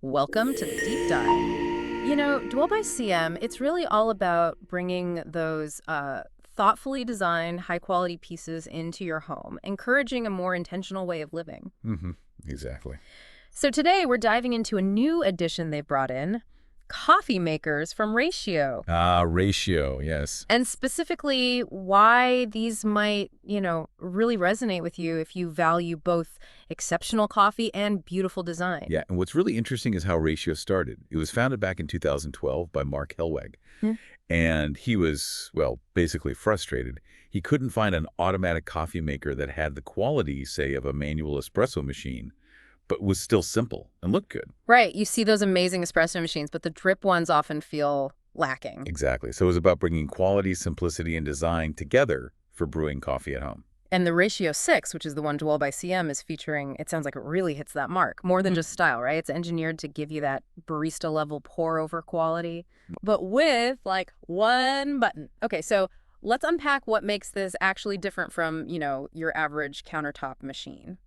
Welcome to the deep dive. Dwell by CM, it's really all about bringing those thoughtfully designed, high quality pieces into your home, encouraging a more intentional way of living. hmm Exactly. So today we're diving into a new addition they've brought in, coffee makers from Ratio. Ah, ratio, yes. And specifically, why these might, really resonate with you if you value both exceptional coffee and beautiful design. Yeah, and what's really interesting is how Ratio started. It was founded back in 2012 by Mark Helweg, and he was, well, basically frustrated. He couldn't find an automatic coffee maker that had the quality, say, of a manual espresso machine, but was still simple and looked good. Right. You see those amazing espresso machines, but the drip ones often feel lacking. Exactly. So it was about bringing quality, simplicity, and design together for brewing coffee at home. And the Ratio 6, which is the one Dwell by CM is featuring, it sounds like it really hits that mark. More than just style, right? It's engineered to give you that barista level pour over quality, but with like one button. Okay, so let's unpack what makes this actually different from, your average countertop machine.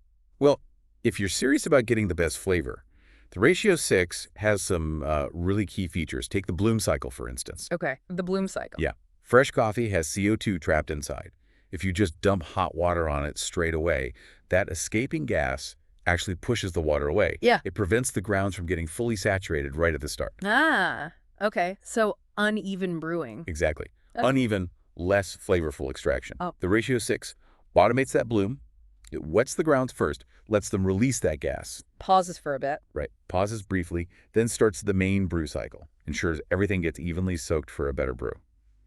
Well, if you're serious about getting the best flavor, the Ratio 6 has some really key features. Take the bloom cycle, for instance. Okay, the bloom cycle. Yeah. Fresh coffee has CO2 trapped inside. If you just dump hot water on it straight away, that escaping gas actually pushes the water away. Yeah. It prevents the grounds from getting fully saturated right at the start. Ah, okay. So uneven brewing. Exactly. Okay. Uneven, less flavorful extraction. Oh. The Ratio 6 automates that bloom. It wets the grounds first, lets them release that gas. Pauses for a bit. Right. Pauses briefly, then starts the main brew cycle. Ensures everything gets evenly soaked for a better brew,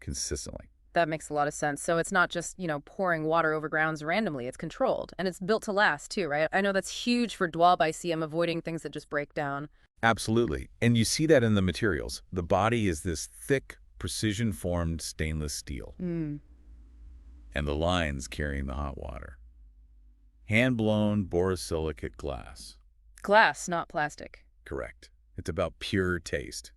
consistently. That makes a lot of sense. So it's not just, pouring water over grounds randomly. It's controlled. And it's built to last, too, right? I know that's huge for Dwell by CM, avoiding things that just break down. Absolutely. And you see that in the materials. The body is this thick, precision-formed stainless steel, Mm. and the lines carrying the hot water. Hand-blown borosilicate glass. Glass, not plastic. Correct. It's about pure taste.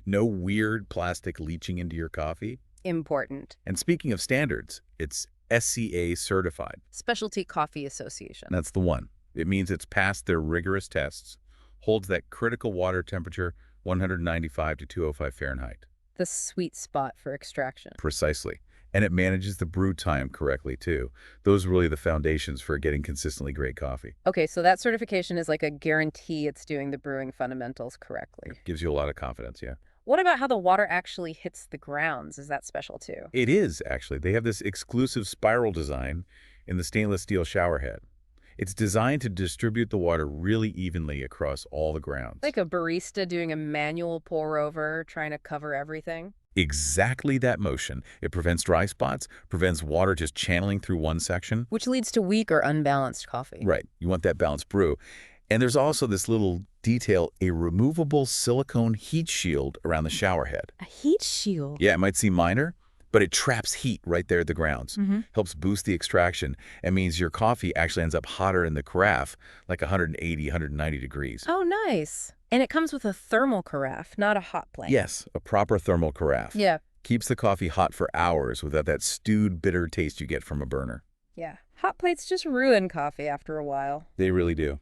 No weird plastic leaching into your coffee. Important. And speaking of standards, it's SCA certified. Specialty Coffee Association. That's the one. It means it's passed their rigorous tests, holds that critical water temperature, 195 to 205 Fahrenheit. The sweet spot for extraction. Precisely. And it manages the brew time correctly, too. Those are really the foundations for getting consistently great coffee. Okay, so that certification is like a guarantee it's doing the brewing fundamentals correctly. Gives you a lot of confidence, yeah. What about how the water actually hits the grounds? Is that special, too? It is, actually. They have this exclusive spiral design in the stainless steel shower head. It's designed to distribute the water really evenly across all the grounds. Like a barista doing a manual pour over, trying to cover everything? Exactly that motion. It prevents dry spots, prevents water just channeling through one section. Which leads to weak or unbalanced coffee. Right. You want that balanced brew. And there's also this little detail, a removable silicone heat shield around the shower head. A heat shield? Yeah, it might seem minor, but it traps heat right there at the grounds. Helps boost the extraction and means your coffee actually ends up hotter in the carafe, like 180, 190 degrees. Oh, nice. And it comes with a thermal carafe, not a hot plate. Yes, a proper thermal carafe. Yeah. Keeps the coffee hot for hours without that stewed, bitter taste you get from a burner. Yeah. Hot plates just ruin coffee after a while. They really do.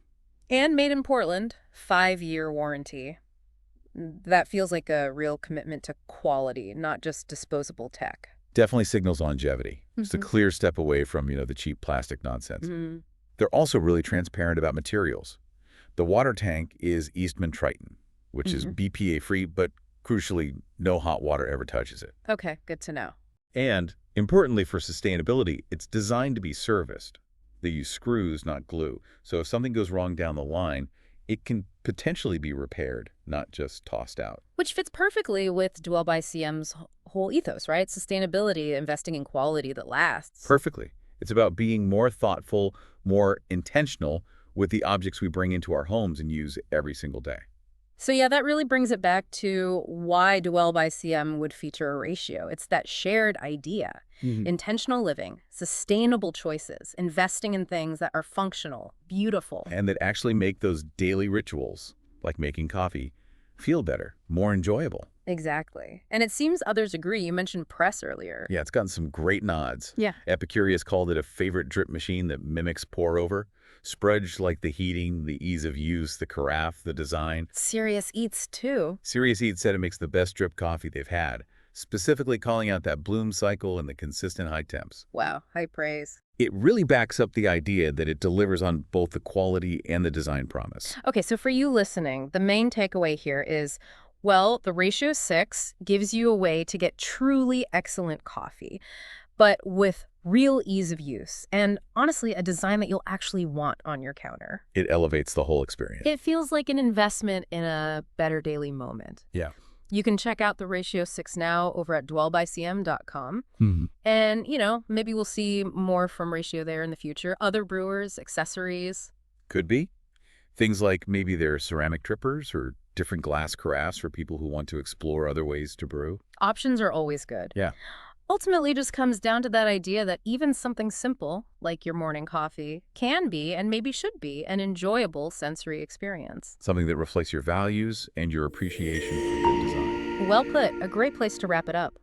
And made in Portland, 5-year warranty. That feels like a real commitment to quality, not just disposable tech. Definitely signals longevity. It's a clear step away from, the cheap plastic nonsense. They're also really transparent about materials. The water tank is Eastman Triton, which is BPA-free, but crucially, no hot water ever touches it. Okay, good to know. And, importantly for sustainability, it's designed to be serviced. They use screws, not glue. So if something goes wrong down the line, it can potentially be repaired, not just tossed out. Which fits perfectly with Dwell by CM's whole ethos, right? Sustainability, investing in quality that lasts. Perfectly. It's about being more thoughtful, more intentional with the objects we bring into our homes and use every single day. So yeah, that really brings it back to why Dwell by CM would feature a ratio. It's that shared idea. Intentional living, sustainable choices, investing in things that are functional, beautiful. And that actually make those daily rituals, like making coffee, feel better, more enjoyable. Exactly. And it seems others agree. You mentioned press earlier. Yeah, it's gotten some great nods. Yeah. Epicurious called it a favorite drip machine that mimics pour over. Sprudge like the heating, the ease of use, the carafe, the design. Serious Eats, too. Serious Eats said it makes the best drip coffee they've had, specifically calling out that bloom cycle and the consistent high temps. Wow, high praise. It really backs up the idea that it delivers on both the quality and the design promise. Okay, so for you listening, the main takeaway here is, well, the Ratio 6 gives you a way to get truly excellent coffee, but with real ease of use and, honestly, a design that you'll actually want on your counter. It elevates the whole experience. It feels like an investment in a better daily moment. Yeah. You can check out the Ratio 6 now over at dwellbycm.com. Mm-hmm. And, maybe we'll see more from Ratio there in the future. Other brewers, accessories. Could be. Things like maybe their ceramic trippers or different glass carafes for people who want to explore other ways to brew. Options are always good. Yeah. Ultimately, it just comes down to that idea that even something simple, like your morning coffee, can be, and maybe should be, an enjoyable sensory experience. Something that reflects your values and your appreciation for good design. Well put. A great place to wrap it up.